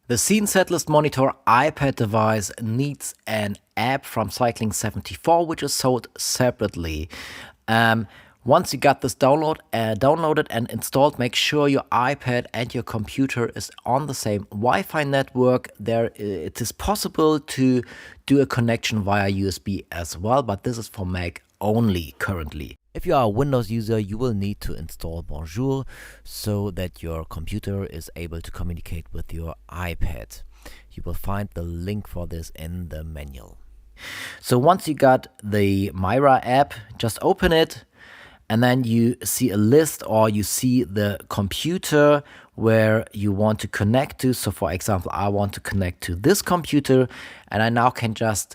The Scene Setlist Monitor iPad device needs an app from Cycling74, which is sold separately. Once you got this downloaded and installed, make sure your iPad and your computer is on the same Wi-Fi network. It is possible to do a connection via USB as well, but this is for Mac only currently. If you are a Windows user, you will need to install Bonjour so that your computer is able to communicate with your iPad. You will find the link for this in the manual. So once you got the Myra app, just open it, and then you see a list, or you see the computer where you want to connect to. So for example, I want to connect to this computer, and I now can just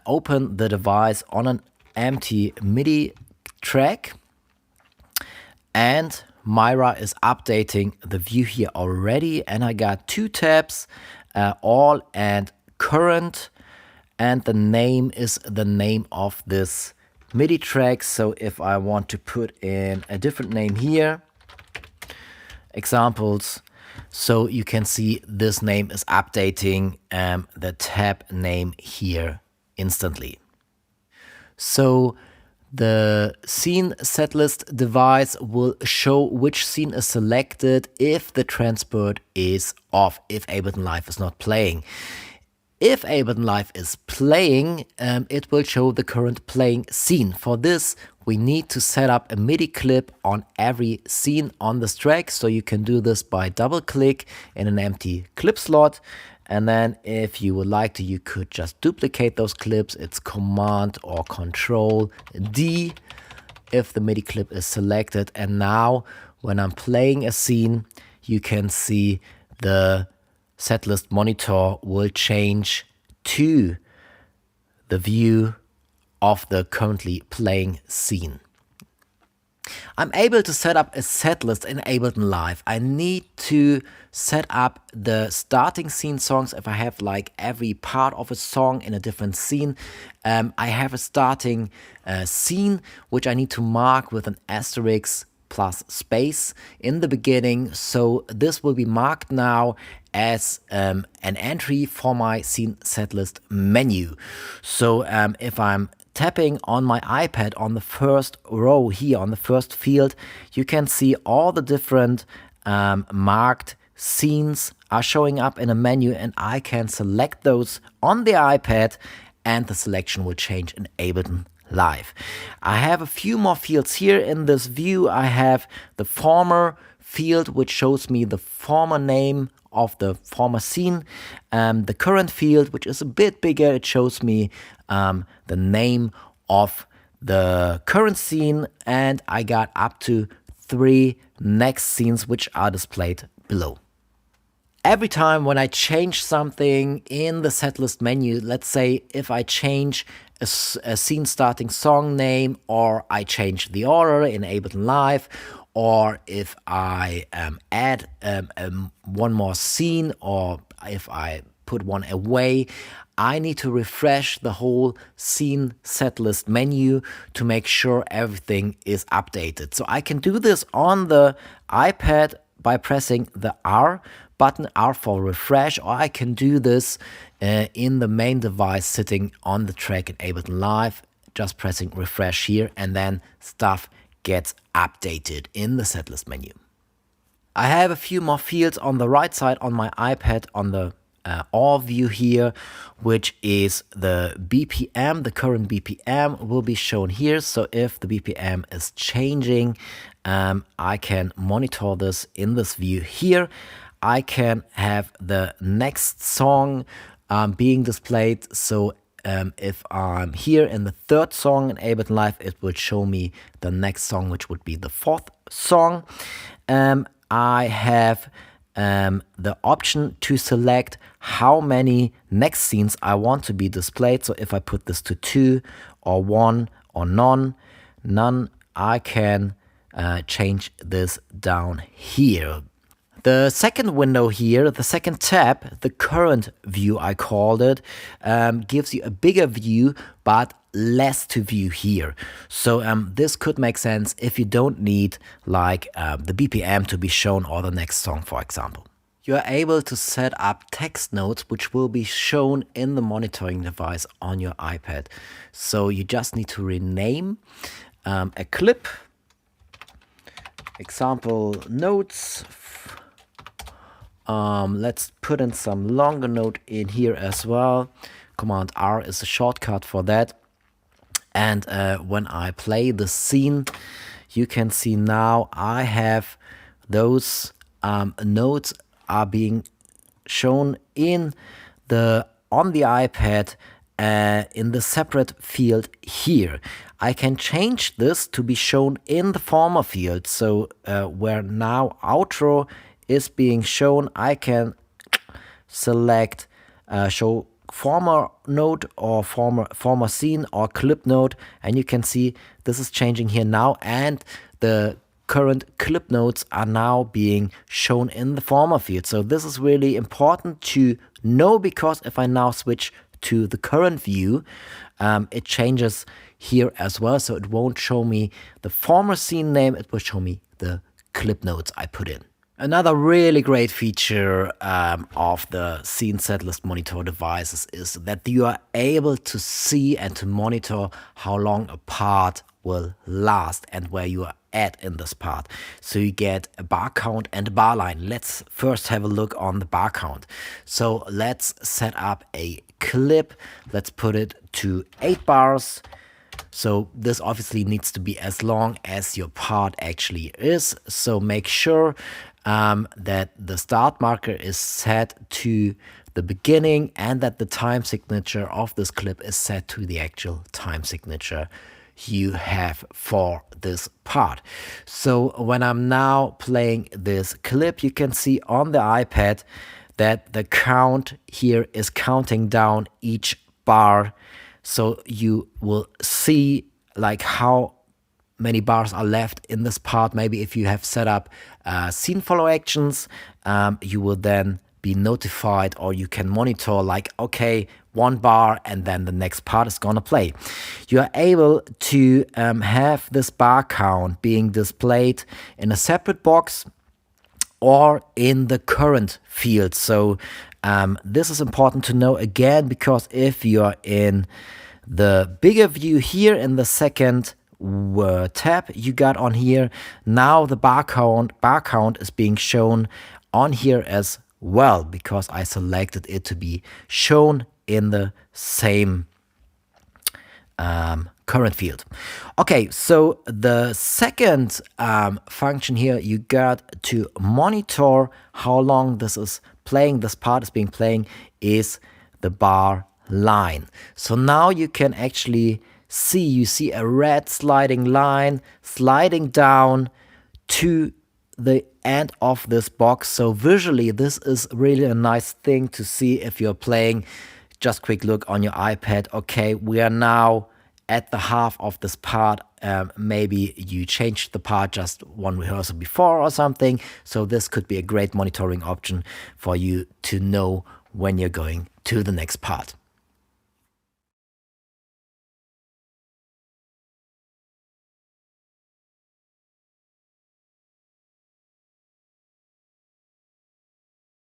open the device on an empty MIDI track, and Myra is updating the view here already, and I got two tabs, all and current, and the name is the name of this MIDI track. So if I want to put in a different name here, examples, so you can see this name is updating the tab name here instantly. So the Scene Setlist device will show which scene is selected if the transport is off, if Ableton Live is not playing. If Ableton Live is playing, it will show the current playing scene. For this, we need to set up a MIDI clip on every scene on this track. So you can do this by double click in an empty clip slot. And then if you would like to, you could just duplicate those clips. It's Command or Control D if the MIDI clip is selected. And now when I'm playing a scene, you can see the setlist monitor will change to the view of the currently playing scene. I'm able to set up a setlist in Ableton Live. I need to set up the starting scene songs if I have like every part of a song in a different scene. I have a starting scene which I need to mark with an asterisk plus space in the beginning. So this will be marked now as an entry for my Scene Setlist menu. So if I'm tapping on my iPad on the first row here, on the first field, you can see all the different marked scenes are showing up in a menu, and I can select those on the iPad, and the selection will change in Ableton Live. I have a few more fields here in this view. I have the former field, which shows me the former name of the former scene. The current field, which is a bit bigger, it shows me the name of the current scene, and I got up to 3 next scenes, which are displayed below. Every time when I change something in the setlist menu, let's say if I change a scene starting song name, or I change the order in Ableton Live, or if I add one more scene, or if I put one away, I need to refresh the whole Scene Setlist menu to make sure everything is updated. So I can do this on the iPad by pressing the R button, R for refresh, or I can do this in the main device sitting on the track in Ableton Live, just pressing refresh here, and then stuff gets updated in the setlist menu. I have a few more fields on the right side on my iPad on the all view here, which is the BPM. The current BPM will be shown here. So if the BPM is changing, I can monitor this in this view here. I can have the next song being displayed. So if I'm here in the third song in Ableton Live, it will show me the next song, which would be the fourth song. I have the option to select how many next scenes I want to be displayed. So if I put this to 2 or 1 or none, I can change this down here. The second window here, the second tab, the current view I called it, gives you a bigger view but less to view here. So this could make sense if you don't need like the BPM to be shown or the next song, for example. You are able to set up text notes which will be shown in the monitoring device on your iPad. So you just need to rename a clip, example notes. Let's put in some longer note in here as well. Command R is a shortcut for that. And when I play the scene, you can see now I have those notes are being shown on the iPad in the separate field here. I can change this to be shown in the former field. So where now outro is being shown, I can select show former note or former scene or clip note, and you can see this is changing here now, and the current clip notes are now being shown in the former field. So this is really important to know, because if I now switch to the current view, it changes here as well. So it won't show me the former scene name, it will show me the clip notes I put in. Another really great feature of the Scene Setlist Monitor devices is that you are able to see and to monitor how long a part will last and where you are at in this part. So you get a bar count and a bar line. Let's first have a look on the bar count. So let's set up a clip. Let's put it to 8 bars. So this obviously needs to be as long as your part actually is. So make sure that the start marker is set to the beginning and that the time signature of this clip is set to the actual time signature you have for this part. So when I'm now playing this clip, you can see on the iPad that the count here is counting down each bar. So you will see like how many bars are left in this part. Maybe if you have set up scene follow actions, you will then be notified, or you can monitor like, okay, 1 bar and then the next part is gonna play. You are able to have this bar count being displayed in a separate box or in the current field. So this is important to know again, because if you're in the bigger view here in the second tab you got on here, now the bar count is being shown on here as well, because I selected it to be shown in the same current field. Okay, so the second function here, you got to monitor how long this is playing, this part is being playing, is the bar line. So now you can actually you see a red sliding line sliding down to the end of this box. So visually this is really a nice thing to see if you're playing. Just quick look on your iPad. Okay, we are now at the half of this part. Maybe you changed the part just one rehearsal before or something. So this could be a great monitoring option for you to know when you're going to the next part.